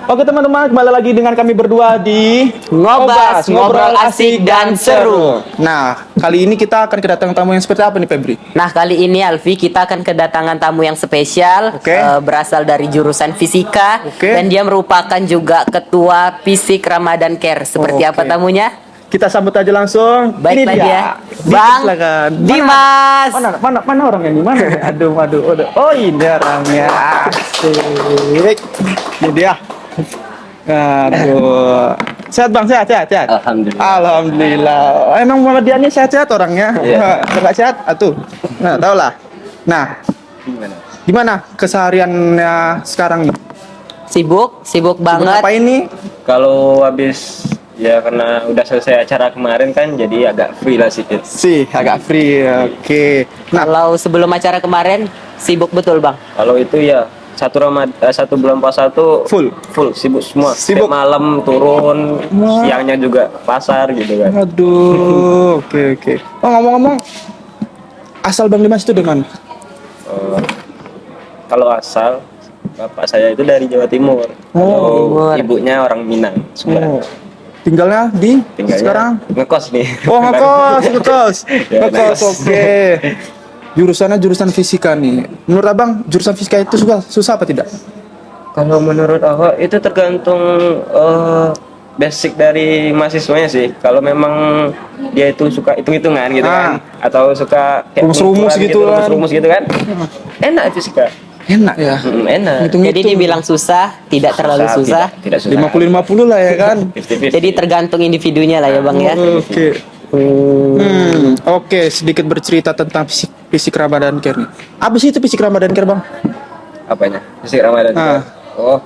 Oke teman-teman, kembali lagi dengan kami berdua di Ngobas, ngobrol asik dan seru. Nah, kali ini kita akan kedatangan tamu yang seperti apa nih, Febri? Nah, kali ini Alfi kita akan kedatangan tamu yang spesial. Oke. Berasal dari jurusan fisika. Oke. Dan dia merupakan juga ketua Fisik Ramadan Care. Seperti Oke. apa tamunya? Kita sambut aja langsung. Baiklah Ini dia. dia. Dik, Bang silakan. Dimas. Mana orangnya nih? Mana? Aduh. Oh, ini orangnya. Asik. Ini dia. Aduh. Sehat Bang, sehat. Alhamdulillah. Emang Muhammad Dian ini sehat-sehat orangnya. Iya. Enggak sehat? Atuh. Nah, tau lah. Nah, gimana kesehariannya sekarang nih? Sibuk banget. Apa ini? Kalau habis ya karena udah selesai acara kemarin kan jadi agak free lah sedikit. Sih, agak free. Oke. Nah, Kalau sebelum acara kemarin sibuk betul, Bang. Kalau itu ya satu bulan puasa tuh full. sibuk semua. Sibuk. Setiap malam turun, Wah. siangnya juga pasar gitu kan. Aduh, oke. Oh, ngomong-ngomong, asal Bang Dimas itu dari mana? Kalau asal bapak saya itu dari Jawa Timur. Oh. Kalau ibunya orang Minang. Oh. Tinggalnya di Tinggalnya sekarang? ngekos nih. Oh, ngekos. Ya, Ngekos, oke. Jurusannya jurusan fisika nih. Menurut Abang, jurusan fisika itu susah apa tidak? Kalau menurut aku itu tergantung basic dari mahasiswanya sih. Kalau memang dia itu suka hitung-hitungan gitu kan, atau suka kayak Rumus-rumus gitu kan. rumus-rumus gitu kan, enak fisika. Enak ya. Enak. Jadi dibilang susah, tidak terlalu susah. Tidak susah. 50-50 lah ya kan. 50-50. Jadi tergantung individunya lah ya, Bang ya. Oke. Oke, sedikit bercerita tentang fisik Ramadan Care nih. Apa sih itu fisik Ramadan Care, Bang? Apanya? Basic Ramadan Care. Oh.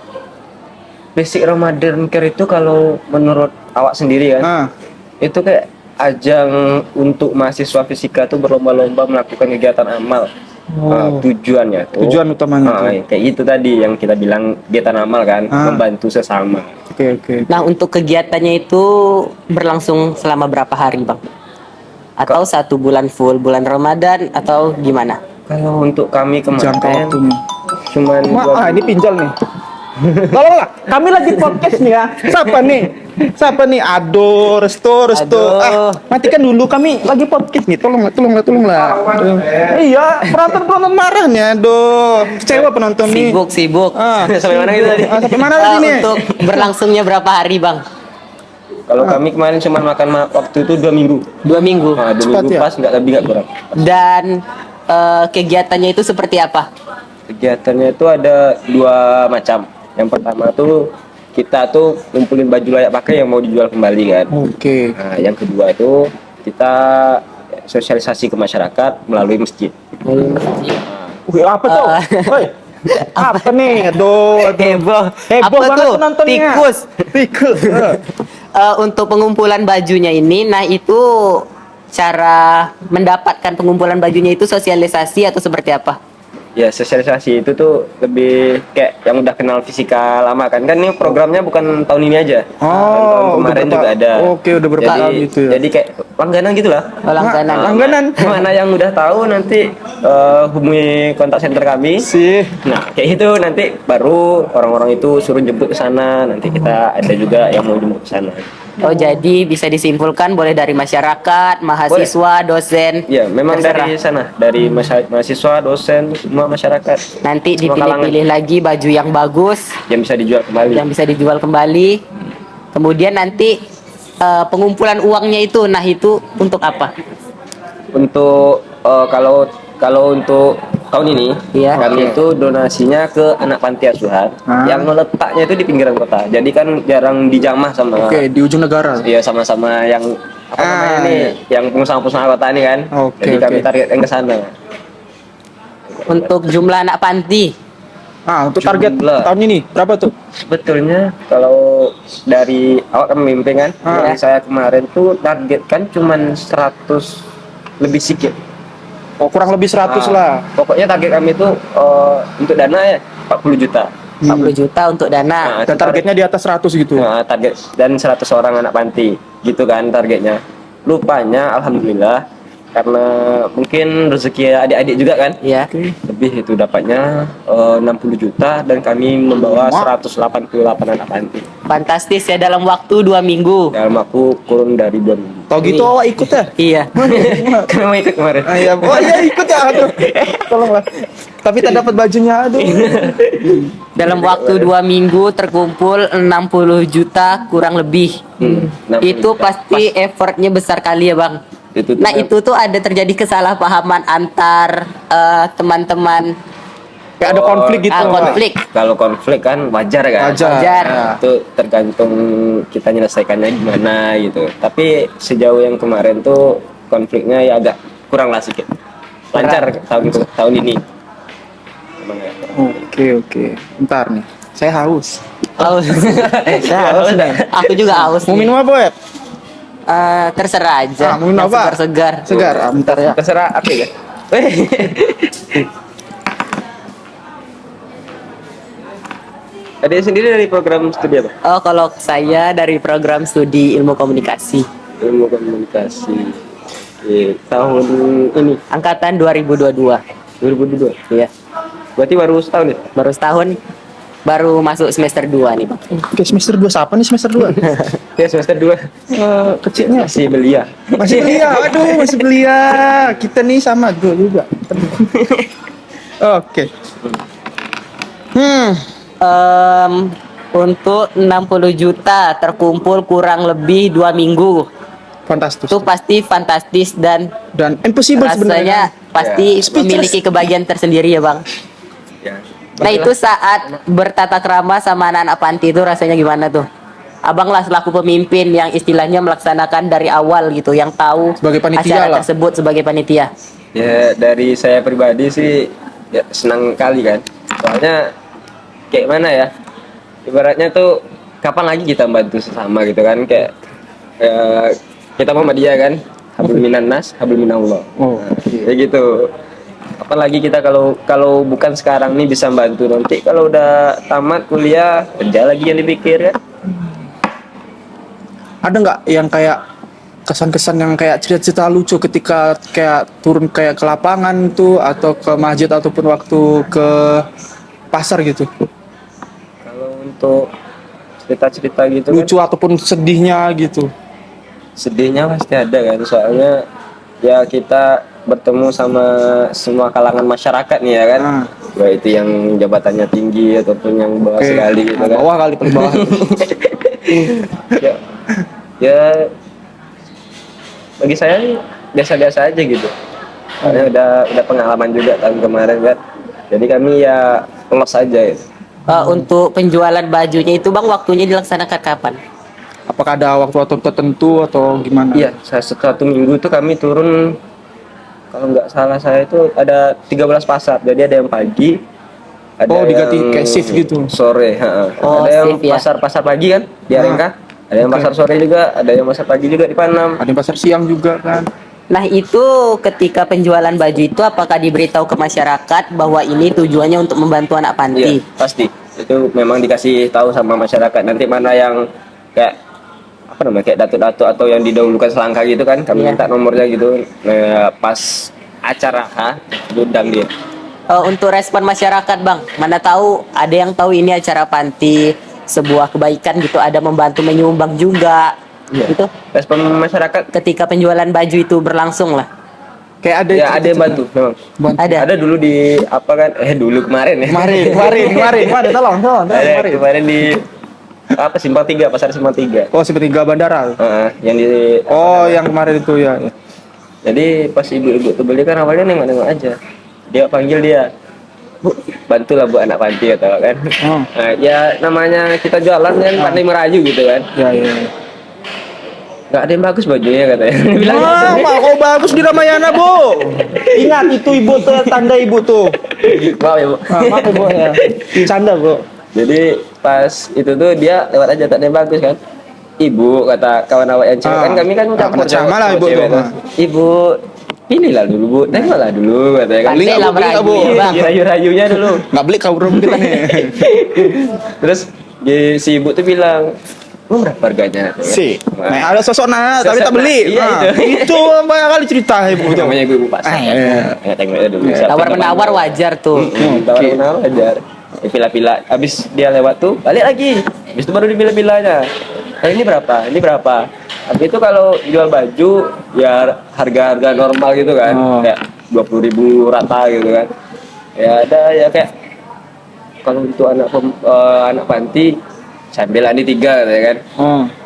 Basic Ramadan Care itu kalau menurut awak sendiri kan, itu kayak ajang untuk mahasiswa fisika tuh berlomba-lomba melakukan kegiatan amal. Tujuannya tuh, Tujuan utamanya tuh. kayak itu tadi yang kita bilang kegiatan amal kan, membantu sesama. Oke. Nah, untuk kegiatannya itu berlangsung selama berapa hari, Bang? Atau 1 bulan full, bulan Ramadan atau gimana? Kalau untuk kami Jangka kemarin waktunya. cuman ini pinjol nih. Tolonglah, kami lagi podcast nih ya. Siapa nih? Aduh, resto. Aduh. Matikan dulu, kami lagi podcast nih. Tolonglah. Iya, penonton marah nih. Aduh, kecewa penonton nih. Sibuk. Sampai mana gitu tadi? Sampai mana tadi nih? Untuk berlangsungnya berapa hari, Bang? Kalau kami kemarin cuma makan waktu itu 2 minggu. 2 minggu. 2 Cepat minggu ya? pas, nggak lebih nggak kurang. Dan kegiatannya itu seperti apa? Kegiatannya itu ada 2 macam. Yang pertama tuh kita tuh ngumpulin baju layak pakai yang mau dijual kembali kan. Oke. Nah, yang kedua itu kita sosialisasi ke masyarakat melalui masjid. Wih, apa tuh? Woi. Apa nih? Aduh. Heboh Heboh apa banget tuh? penontonnya. Tikus. Untuk pengumpulan bajunya ini, nah itu cara mendapatkan pengumpulan bajunya itu sosialisasi atau seperti apa? Ya, sosialisasi itu tuh lebih kayak yang udah kenal fisika lama kan. Kan ini programnya bukan tahun ini aja. Tahun kemarin juga ada. Oke, udah berapa tahun gitu ya. Jadi kayak langganan gitu lah. Langganan. Langganan. Mana yang udah tahu nanti hubungi kontak center kami. Sih. Nah, kayak gitu nanti baru orang-orang itu suruh jemput ke sana. Nanti kita ada juga yang mau jemput ke sana. Oh, jadi bisa disimpulkan boleh dari masyarakat, mahasiswa, dosen. Ya, memang terserah. dari sana, dari mahasiswa, dosen, semua masyarakat. Nanti semua dipilih-pilih lagi baju yang bagus, yang bisa dijual kembali. yang bisa dijual kembali. Kemudian nanti pengumpulan uangnya itu, nah itu untuk apa? Untuk kalau untuk tahun ini Iya. kami itu donasinya ke anak panti asuhan yang letaknya itu di pinggiran kota. Jadi kan jarang dijamah sama Oke, di ujung negara. ya sama-sama yang apa namanya nih, yang pengusaha-pengusaha kota ini kan. Oke, Jadi kami oke. targetkan ke sana. Untuk jumlah anak panti. Untuk target Jumlah. tahun ini berapa tuh? Sebetulnya kalau dari awak kan memimpin kan, dari saya kemarin tuh targetkan cuman 100 lebih sedikit. Oh, kurang lebih 100 lah. Pokoknya target kami itu untuk dana ya 40 juta. 40 juta untuk dana. Nah, Dan targetnya di atas 100 gitu. target dan 100 orang anak panti gitu kan targetnya. Rupanya alhamdulillah karena mungkin rezeki adik-adik juga kan. Ya. Lebih itu dapatnya 60 juta dan kami membawa 188 anak panti. Fantastis ya, dalam waktu 2 minggu. Dalam aku kurun dari 2 minggu. Tau gitu awak ikut ya? Iya. Kamu mau ikut kemarin? Ah, iya. Oh iya ikut ya, aduh. Tolonglah. Tapi tak dapat bajunya, aduh. Dalam waktu 2 minggu terkumpul 60 juta kurang lebih. 60 Itu juta. pasti effortnya besar kali ya bang. Itu tuh Nah itu tuh ada terjadi kesalahpahaman antar teman-teman. Kayak ada konflik gitu. Konflik. Kalau konflik kan wajar kan? Wajar. Nah, itu tergantung kita menyelesaikannya gimana gitu. Tapi sejauh yang kemarin tuh konfliknya ya agak kurang lah sedikit. Lancar tahun ini. Emang ya, Oke. Bentar nih. Saya haus. Haus. Saya haus. Aku juga haus. Mau nih. minum apa ya? Terserah aja. Mau minum Yang apa? Segar-segar. Segar. Bentar ya. Terserah apa ya? Ada sendiri dari program studi apa? Oh kalau saya dari program studi ilmu komunikasi. Ilmu komunikasi. Tahun ini Angkatan 2022. 2022. Iya. Berarti baru setahun ya? Baru setahun. Baru masuk semester 2 nih bang. Oke, semester 2 siapa nih semester 2? Ya semester 2. Kecilnya. Masih belia. Masih belia. Aduh, masih belia. Kita nih sama juga. Oke. Untuk 60 juta terkumpul kurang lebih 2 minggu. Fantastis. Itu pasti fantastis dan impossible sebenarnya. rasanya pasti Ya. memiliki kebahagiaan tersendiri ya bang. Ya. Nah itu saat bertata krama sama anak-anak panti itu rasanya gimana tuh? Abang lah selaku pemimpin yang istilahnya melaksanakan dari awal gitu, yang tahu Sebagai panitia acara lah. tersebut sebagai panitia. Ya dari saya pribadi sih ya senang kali kan. Soalnya kayak mana ya? Ibaratnya tuh kapan lagi kita bantu sesama gitu kan, kayak kita Muhammadiyah kan, hablum minan nas, hablum minallah. Oh, Kayak gitu. Apalagi kita kalau bukan sekarang nih bisa bantu, nanti kalau udah tamat kuliah kerja lagi yang dipikir ya. Ada nggak yang kayak kesan-kesan yang kayak cerita-cerita lucu ketika kayak turun kayak ke lapangan tuh atau ke masjid ataupun waktu ke pasar gitu? Kalau untuk cerita-cerita gitu kan, Lucu ataupun sedihnya gitu. sedihnya pasti ada kan, soalnya ya kita bertemu sama semua kalangan masyarakat nih ya kan. Baik itu yang jabatannya tinggi ataupun yang bawah Oke. sekali gitu kan. Bawah kali paling bawah. ya, ya bagi saya nih biasa-biasa aja gitu. Soalnya udah pengalaman juga tahun kemarin kan. Jadi kami ya lolos aja gitu. Untuk penjualan bajunya itu bang waktunya dilaksanakan kapan? Apakah ada waktu tertentu atau gimana? Iya, satu minggu itu kami turun, kalau nggak salah saya itu ada 13 pasar. Jadi ada yang pagi, ada diganti yang kayak shift gitu. sore, Oh, ada yang shift ya. pasar pagi kan di Arengka, ada yang pasar sore juga, ada yang pasar pagi juga di Panam. Ada yang pasar siang juga kan. Nah itu ketika penjualan baju itu apakah diberitahu ke masyarakat bahwa ini tujuannya untuk membantu anak panti? Iya, pasti. Itu memang dikasih tahu sama masyarakat. Nanti mana yang kayak apa namanya, kayak datuk-datuk atau yang didahulukan selangkah gitu kan, kami Iya. minta nomornya gitu. Nah, pas acara diundang dia. Untuk respon masyarakat bang, mana tahu ada yang tahu ini acara panti sebuah kebaikan gitu, ada membantu menyumbang juga gitu. Respon masyarakat Ketika penjualan baju itu berlangsung lah. Kayak ada ya ada yang bantu memang. Ada. Ada dulu di apa kan, dulu kemarin ya. Kemarin, tolong, Ada kemarin di apa, Simpang 3, pasar Simpang 3. Oh, seperti bandara. Yang di Oh, yang kemarin itu ya. Jadi pas ibu-ibu tuh beli kan awalnya nengok-nengok aja. Dia panggil dia, Bu, bantulah Bu anak panti kata kan. Nah, ya namanya kita jualan kan pandai merayu gitu kan. Ya. Nggak ada yang bagus bajunya katanya. Dia bilang Mak, kok bagus di Ramayana, Bu. Ingat itu ibu tuh, tanda ibu tuh. wow ya Bu. Maaf ibu ya. Canda, Bu. Jadi pas itu tuh dia lewat aja, tak ada yang bagus kan. Ibu kata kawan awak yang cewek kan, kami kan campur sama lah ibu cewek tuh. tuh. Ibu pilihlah dulu Bu, tengoklah dulu katanya kan. Beli nggak, Bu? Beli nggak, Bu? Rayu-rayunya dulu. Nggak beli kau belum kita nih. Terus si ibu tuh bilang, berapa harganya? Si, nah, ada sosok tapi tak beli. Iya, Nah, itu banyak kali cerita ibu tuh. Namanya ibu pasar. Iya. Ya, tengoknya dulu. Tawar menawar wajar tuh. Tawar menawar wajar. Pila-pila, habis dia lewat tuh balik lagi. Habis itu baru dipila-pilanya. Ini berapa? Ini berapa? Tapi itu kalau jual baju ya harga-harga normal gitu kan, kayak 20.000 rata gitu kan. Ya ada ya kayak kalau itu anak panti sambil ini 3 ya kan.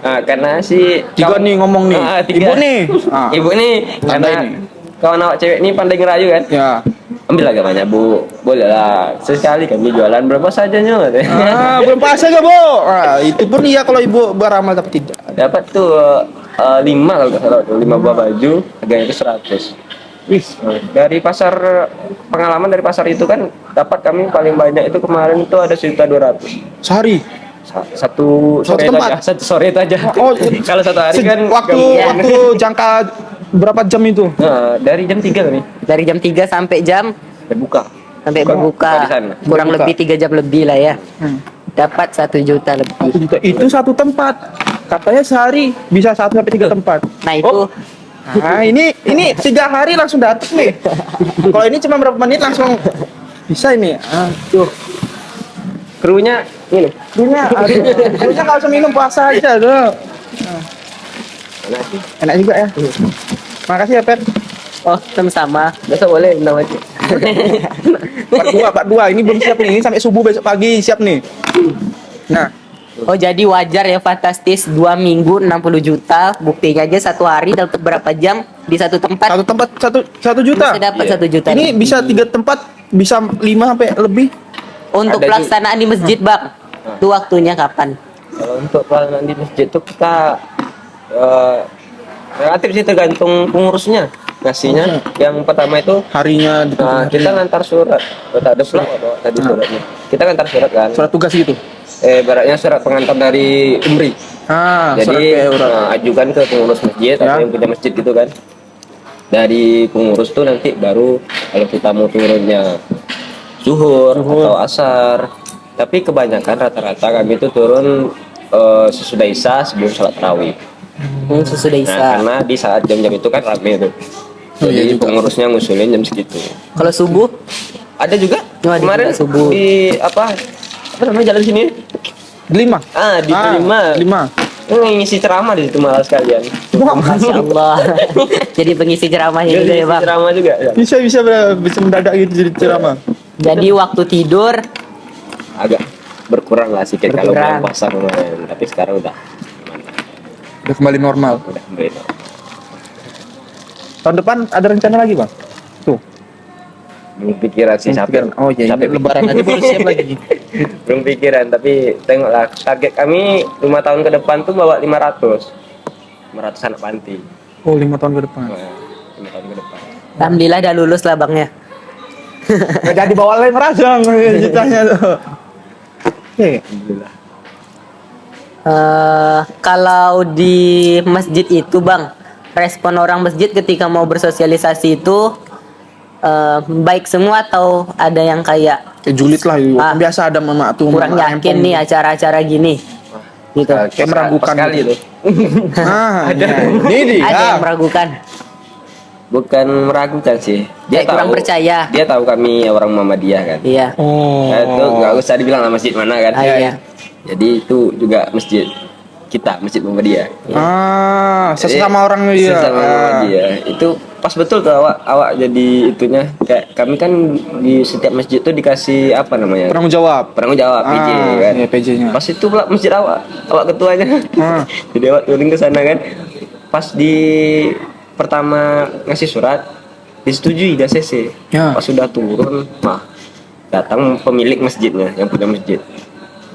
Nah, karena si 3 nih ngomong nih. Ibu nih. Ibu nih karena kawan awak cewek nih pandai ngerayu kan. Ya. Ambil agamanya bu, boleh lah sekali kami jualan berapa sajanya. Belum pas aja bu. Itu pun iya kalau ibu beramal tapi tidak. Dapat tuh 5 kalau nggak salah, 5 buah baju harganya itu 100. Wih, Dari pasar pengalaman dari pasar itu kan dapat kami paling banyak itu kemarin itu ada 1.200.000 sehari. satu sore itu tempat? aja. Satu sore itu aja. Oh, kalau satu hari kan waktu jangka berapa jam itu? Nah, dari jam 3 kami Dari jam 3 sampai jam berbuka. sampai Buka berbuka. di sana. Kurang Berbuka. lebih 3 jam lebih lah ya. Dapat 1 juta lebih. Itu satu tempat. Katanya sehari bisa 1 sampai 3 tempat. Nah itu Nah, ini 3 hari langsung datang nih. Kalau ini cuma berapa menit langsung bisa ini. Tuh. Krunya ini. Krunya nggak usah minum puasa aja tuh. Enak juga ya. Makasih ya, Pet. oh sama-sama. Besok boleh undang lagi. Part 2. Ini belum siap nih. Ini sampai subuh besok pagi siap nih. Nah, Oh jadi wajar ya fantastis 2 minggu 60 juta. Buktinya aja 1 hari dapat berapa jam di satu tempat satu tempat 1 juta. bisa dapat Iya. 1 juta. Ini bisa 3 tempat, bisa 5 sampai lebih. Untuk Ada pelaksanaan di masjid bang. Itu waktunya kapan? Kalau untuk pelayanan di masjid itu kita relatif sih tergantung pengurusnya ngasihnya. Yang pertama itu Harinya kita ngantar surat. Ada surat apa tadi suratnya? Kita ngantar surat kan. surat tugas gitu. Baratnya surat pengantar dari Umri. Surat Jadi kayak orang. ajukan ke pengurus masjid atau Ya. yang punya masjid gitu kan. Dari pengurus tuh nanti baru kalau kita mau turunnya zuhur atau asar. Tapi kebanyakan rata-rata kami itu turun sesudah isya sebelum sholat tarawih. Sesudah Nah, Isya. karena di saat jam-jam itu kan rame tuh. Oh, iya Jadi juga. pengurusnya ngusulin jam segitu. Kalau subuh Ada juga Oh, ada kemarin juga subuh. di apa namanya jalan sini? 5. Di Delima. 5. Ngisi ceramah di situ malah sekalian. Masya Allah. Jadi pengisi ceramahnya juga ya Ngisi bang. ceramah juga. Ya. Bisa mendadak gitu jadi ceramah. Jadi waktu tidur Agak berkurang lah sedikit kalau Berkurang. bulan puasa kemarin. Tapi sekarang udah Udah kembali normal. beda. Tahun depan ada rencana lagi, Bang? Tuh. Belum pikiran sih sampai. Oh iya, sampai lebaran aja baru siap lagi. Belum pikiran tapi tengoklah target kami 5 tahun ke depan tuh bawa 500 anak panti. Oh, 5 tahun ke depan. Nah, 5 tahun ke depan. alhamdulillah udah lulus lah bangnya. Nggak jadi bawa lain merajang ceritanya tuh. Oke. Alhamdulillah. Kalau di masjid itu bang, respon orang masjid ketika mau bersosialisasi itu baik semua atau ada yang kayak Kayak julid lah itu. Ah. Biasa ada mama tuh. kurang mama yakin empong. nih acara-acara gini gitu. Kayak meragukan sekali gitu. tuh. Ada. Ini dia. Ada yang meragukan. Bukan meragukan sih. Kayak kurang percaya. Dia tahu kami orang Muhammadiyah kan. Iya. Oh. Nah, itu nggak usah dibilang lah masjid mana kan. Iya. Jadi itu juga masjid kita, masjid Muhammadiyah. Sesama orang dia. Sesama Muhammadiyah. Itu pas betul tuh awak jadi itunya. Kayak kami kan di setiap masjid tuh dikasih apa namanya? Penanggung jawab. Penanggung jawab PJ kan. Iya, PJ-nya. Pas itu pula masjid awak ketuanya. Jadi awak turun ke sana kan. Pas di pertama ngasih surat disetujui di ACC. Ya. Pas sudah turun, datang pemilik masjidnya yang punya masjid.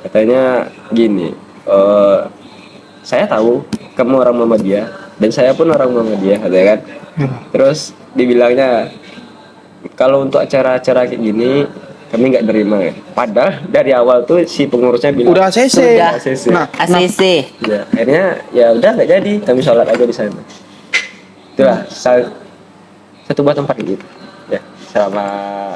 Katanya gini, saya tahu kamu orang Muhammadiyah dan saya pun orang Muhammadiyah, katanya kan. Terus dibilangnya kalau untuk acara-acara kayak gini kami nggak terima ya. Padahal dari awal tuh si pengurusnya bilang Udah ACC. Sudah. ACC. Nah, ACC. Ya, akhirnya ya udah nggak jadi, kami sholat aja di sana. Itulah satu buah tempat gitu ya selama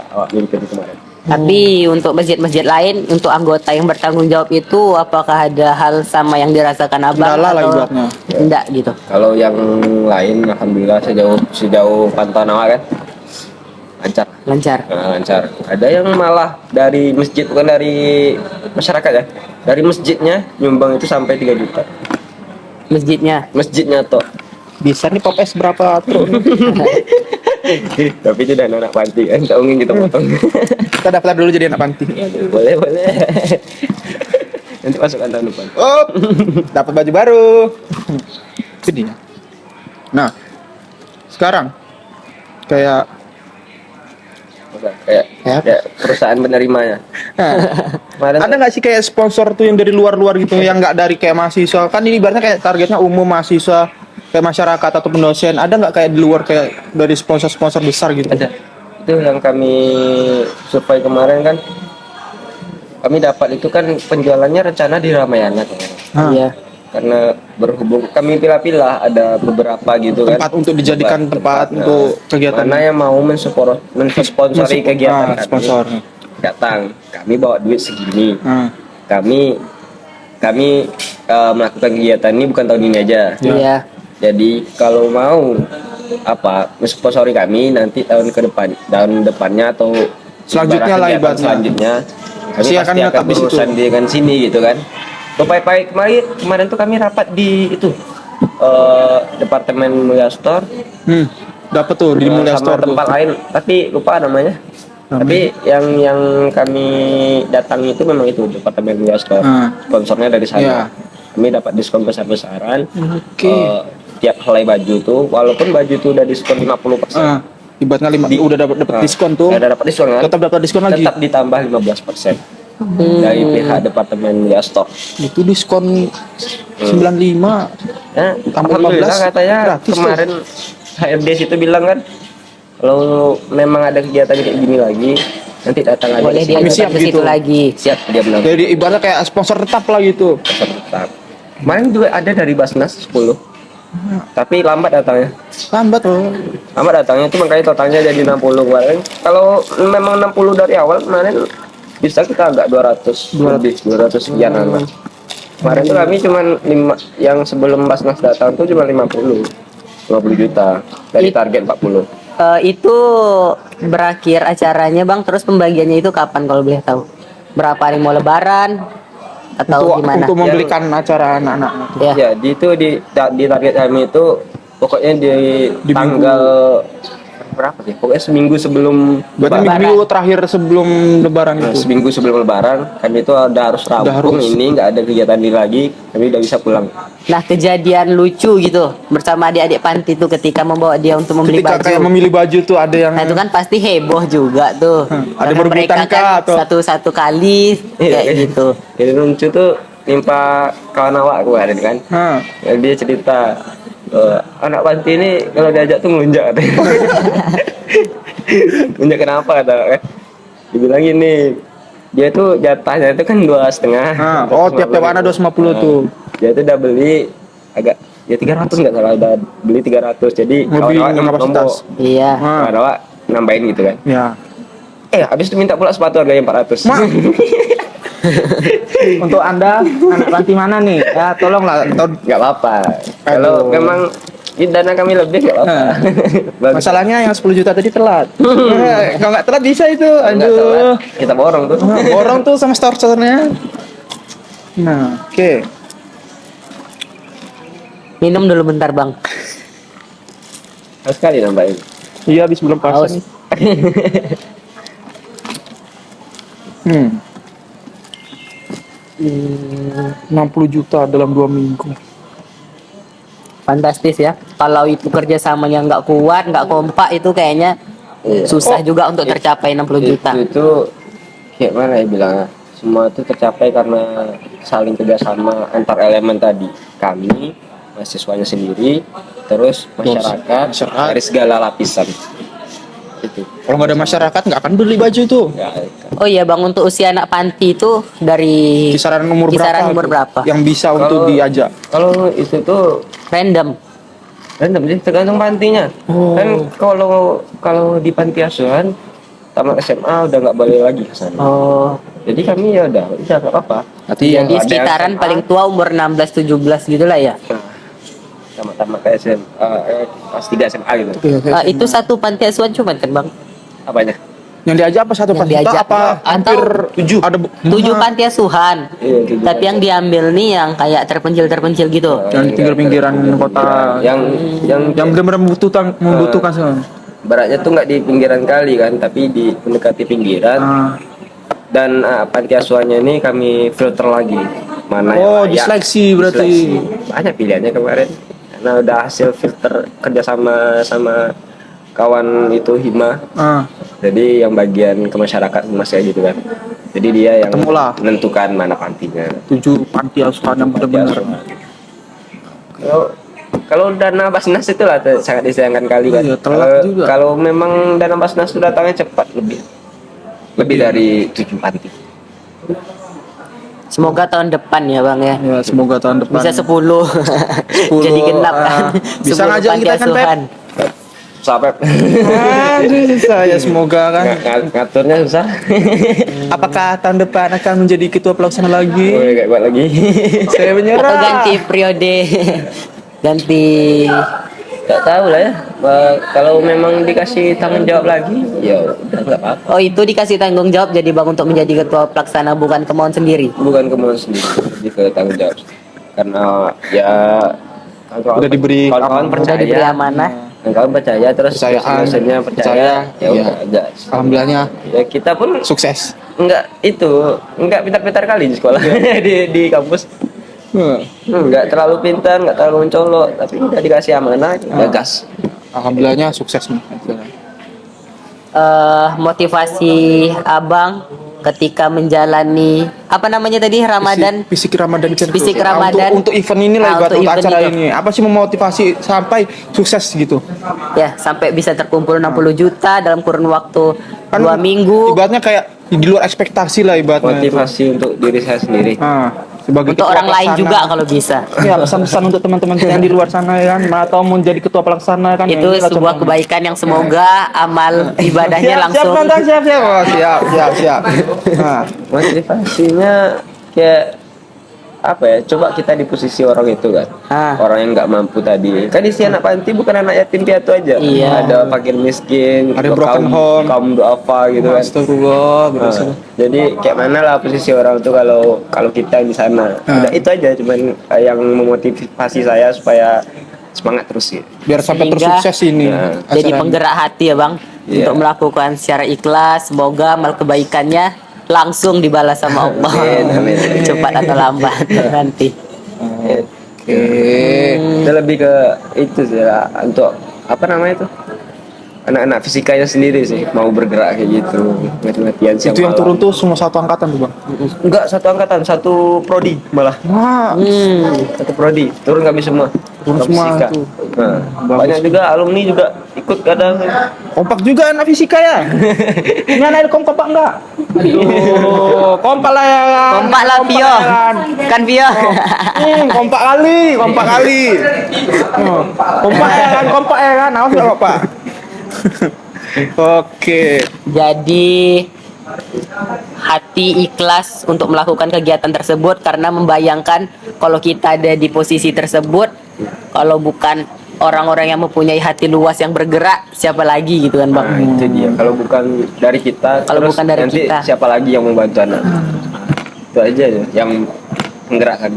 awak mimpin kemarin. Tapi untuk masjid-masjid lain, untuk anggota yang bertanggung jawab itu, apakah ada hal sama yang dirasakan abang Kendala lah atau ibaratnya. enggak gitu? Kalau yang lain alhamdulillah sejauh pantauan awak kan lancar. Lancar. Nah, lancar. Ada yang malah dari masjid, bukan dari masyarakat ya. Dari masjidnya nyumbang itu sampai 3 juta. Masjidnya. Masjidnya toh. Bisa nih pop es berapa tuh? Tapi itu dan anak panti kan, tak mungkin kita potong. Kita daftar dulu jadi anak panti. Boleh, boleh. Nanti masukkan tahun depan. Oh, dapat baju baru. Itu dia. Nah, sekarang kayak Masa, kayak perusahaan penerimanya. nah, Kemarin ada nggak sih kayak sponsor tuh yang dari luar-luar gitu, yang nggak dari kayak mahasiswa? Kan ini ibaratnya kayak targetnya umum mahasiswa, kayak masyarakat ataupun dosen. Ada nggak kayak di luar kayak dari sponsor-sponsor besar gitu? ada. Itu yang kami survei kemarin kan. Kami dapat itu kan penjualannya rencana di Ramayana. Ah. Iya. Karena berhubung kami pilah-pilah ada beberapa gitu kan, Tempat untuk dijadikan tempat Nah, untuk kegiatan. mana yang mau mensponsori kegiatan kami, sponsor. datang, kami bawa duit segini, Ah. kami melakukan kegiatan ini bukan tahun ini aja. Iya. Jadi kalau mau mensponsori kami nanti tahun depannya atau Selanjutnya lah kegiatan ibaratnya. selanjutnya kami Pasti akan pasti akan tetap di situ. berurusan dengan sini gitu kan. Baik kemarin tuh kami rapat di itu Departemen Mulia Store Dapat tuh di Mulia sama Store tuh. tempat lain tapi lupa namanya. Tapi yang kami datangi itu memang itu Departemen Mulia Store. Sponsornya dari sana. Iya. Kami dapat diskon besar-besaran. Oke. Tiap helai baju tuh walaupun baju tuh udah diskon 50%. Ibaratnya udah dapat diskon tuh. Udah dapat diskon kan? Tetap dapat diskon lagi. Tetap ditambah 15% dari pihak Departemen Mulia Store. Itu diskon 95. Ya, Tambah alhamdulillah 15 katanya gratis tuh. kemarin HRD situ bilang kan kalau memang ada kegiatan kayak gini lagi nanti datang aja Boleh ke sini. dia siap ke situ gitu. lagi. Siap dia bilang Jadi ibaratnya kayak sponsor tetap lah gitu. tetap. Kemarin juga ada dari Basnas 10. Tapi lambat datangnya. Lambat loh. Lambat datangnya itu makanya totalnya jadi 60 kemarin. Kalau memang 60 dari awal kemarin bisa kita agak 200 lebih 200 sekian anak. Kemarin tuh kami cuman 5 yang sebelum Basnas datang tuh cuma 50 juta dari target 40. Itu berakhir acaranya bang, terus pembagiannya itu kapan kalau boleh tahu? Berapa hari mau lebaran atau gimana? Untuk membelikan acara anak-anak. Ya. Ya, di target kami itu pokoknya di tanggal berapa sih? Pokoknya seminggu sebelum Berarti Lebaran. minggu terakhir sebelum lebaran Nah, itu. seminggu sebelum Lebaran kami itu udah harus rampung harus. ini nggak ada kegiatan ini lagi kami udah bisa pulang. Nah kejadian lucu gitu bersama adik-adik panti itu ketika membawa dia untuk membeli Ketika baju. kayak memilih baju tuh ada yang Nah itu kan pasti heboh juga tuh. Ada Karena berebutan mereka kah kan atau- satu-satu kali kayak gitu. Jadi lucu tuh nimpa kawan awak kemarin kan. Hah. Dia cerita anak panti ini kalau diajak tuh ngelunjak katanya. Ngelunjak kenapa kata kan? Dibilang gini, dia tuh jatahnya itu kan 2,5. Tiap-tiap anak 250 tuh. Dia tuh udah beli agak ya 300 nggak salah, udah beli 300. Jadi Lebih kawan-kawan kapasitas. Iya. kawan-kawan nambahin gitu kan. Ya. Habis itu minta pula sepatu harganya 400. Mak. Untuk Anda anak panti mana nih? Ya tolonglah. Nggak apa-apa. Aduh. Kalau memang dana kami lebih nggak apa-apa. Bagus. Masalahnya yang 10 juta tadi telat. Kalau nggak telat bisa itu. Nggak Aduh. telat. Kita borong tuh. Borong tuh sama store-store-nya. Nah, oke. Minum dulu bentar bang. Harus sekali nambahin. Iya habis belum puasa Haus. nih. Hmm. 60 juta dalam 2 minggu. Fantastis ya. Kalau itu kerjasamanya nggak kuat, nggak kompak itu kayaknya susah juga untuk tercapai 60 juta. Itu kayak mana ya bilangnya? Semua itu tercapai karena saling kerjasama antar elemen tadi. Kami, mahasiswanya sendiri, terus masyarakat, dari segala lapisan. Itu. Kalau nggak ada masyarakat nggak akan beli baju tuh. Ya, Oh iya bang, untuk usia anak panti itu dari Kisaran umur Kisaran berapa? umur tuh? berapa? Yang bisa untuk Kalau- diajak. kalau itu tuh random. random sih, tergantung pantinya. Oh. Kan kalau di panti asuhan tamat SMA udah nggak balik lagi ke sana. Oh, Jadi kami ya udah nggak apa-apa. Berarti jadi ada yang sekitaran SMA. paling tua umur 16-17 gitu lah ya. Tamat-tamat ke SMA, kelas 3 SMA gitu. Itu satu panti asuhan cuma kan bang? Apanya? yang diajak apa satu Yang panti diajak apa hampir atau 7 ada 7 panti asuhan. Iya, 7 Tapi yang diambil nih yang kayak terpencil gitu. yang di pinggir-pinggiran kota yang yang benar-benar membutuhkan semua. baratnya tuh nggak di pinggiran kali kan, tapi di mendekati pinggiran. Ah. Dan panti asuhannya ini kami filter lagi mana Oh, yang layak. diseleksi berarti. Diseleksi. Banyak pilihannya kemarin karena udah hasil filter kerjasama sama kawan itu Hima. Jadi yang bagian ke masyarakat mas kayak gitu kan. Jadi dia yang Ketemulah. menentukan mana pantinya. 7 panti asuhan yang benar-benar. Kalau dana Basnas itu lah sangat disayangkan kali kan. Iya, telat juga. Kalau memang dana Basnas itu datangnya cepat lebih dari 7 panti. Semoga tahun depan ya bang ya. Ya, semoga tahun depan Bisa 10. 10, Jadi genap kan. bisa 10 ngajak panti kita kan, Pep? asuhan. Sampai Aduh, susah ya, semoga kan. ngaturnya susah. Apakah tahun depan akan menjadi ketua pelaksana lagi? Boleh kayak buat lagi. Saya Atau menyerah. ganti periode. Ganti. Gak tahu lah ya. Kalau memang dikasih tanggung jawab lagi, ya udah nggak apa-apa. Oh itu dikasih tanggung jawab jadi bang untuk menjadi ketua pelaksana bukan kemauan sendiri. Bukan kemauan sendiri, lebih ke tanggung jawab. Karena ya Udah diberi kawan-kawan Udah diberi percaya, amanah. kawan percaya terus Kepercayaan, dosennya percaya, ya iya. udah aja. Alhamdulillahnya Ya kita pun sukses. enggak pintar-pintar kali di sekolah di kampus. Hmm. Enggak terlalu pintar, enggak terlalu mencolok, tapi udah dikasih amanah, udah gas. Alhamdulillahnya sukses nih. Motivasi abang ketika menjalani apa namanya tadi Ramadan. Fisik Ramadan kan. Fisik Ramadan. Untuk event ini lah, Untuk untuk event acara itu. ini. Apa sih memotivasi sampai sukses gitu? Ya sampai bisa terkumpul 60 juta dalam kurun waktu Kan 2 minggu. Ibaratnya kayak di luar ekspektasi lah ibaratnya. Motivasi untuk diri saya sendiri. Sebagai Untuk ketua orang lain pelaksana. juga kalau bisa. Ya, pesan-pesan untuk teman-teman kita yang di luar sana ya kan, atau mau jadi ketua pelaksana kan. Itu ya, inilah sebuah contohnya. kebaikan yang semoga amal ibadahnya Siap, langsung. Siap, Bang, siap. Oh, siap. Nah, Motivasinya kayak apa ya, coba kita di posisi orang itu kan, orang yang nggak mampu tadi kan. Isi anak panti bukan anak yatim piatu aja, Iya. ada fakir miskin, Ada broken home, kaum duafa gitu kan. astagfirullah gitu. Jadi kayak mana lah posisi orang itu kalau kita di sana. Udah itu aja, cuman yang memotivasi saya supaya semangat terus gitu. Biar sampai terus Sehingga sukses ini. Jadi acaranya. penggerak hati ya bang Iya. untuk melakukan secara ikhlas. Semoga amal kebaikannya langsung dibalas sama Allah. Amin. Cepat atau lambat nanti. Oke. Itu lebih ke itu sih lah, untuk apa namanya itu, anak-anak fisikanya sendiri sih mau bergerak kayak gitu, latihan siang Itu yang malam. turun tuh semua satu angkatan tuh, Bang. Enggak satu angkatan, satu prodi malah. Wah, Satu prodi turun kami semua. Turun Anak semua fisika. tuh. Nah, Bagus. banyak juga alumni juga ikut kadang. kompak juga anak fisika ya. Ini anak kompak apa enggak? Aduh, kompak lah ya kan. Kompak lah Vio. ya kan. Kan Vio. Kompak kali. Kompak ya kan. Awas enggak, Pak? Oke. Jadi hati ikhlas untuk melakukan kegiatan tersebut karena membayangkan kalau kita ada di posisi tersebut, kalau bukan orang-orang yang mempunyai hati luas yang bergerak, siapa lagi gitu kan bang? Nah, itu dia. Kalau bukan dari kita, Kalau terus bukan dari nanti kita. siapa lagi yang membantu anak? Itu aja ya, yang menggerakkan.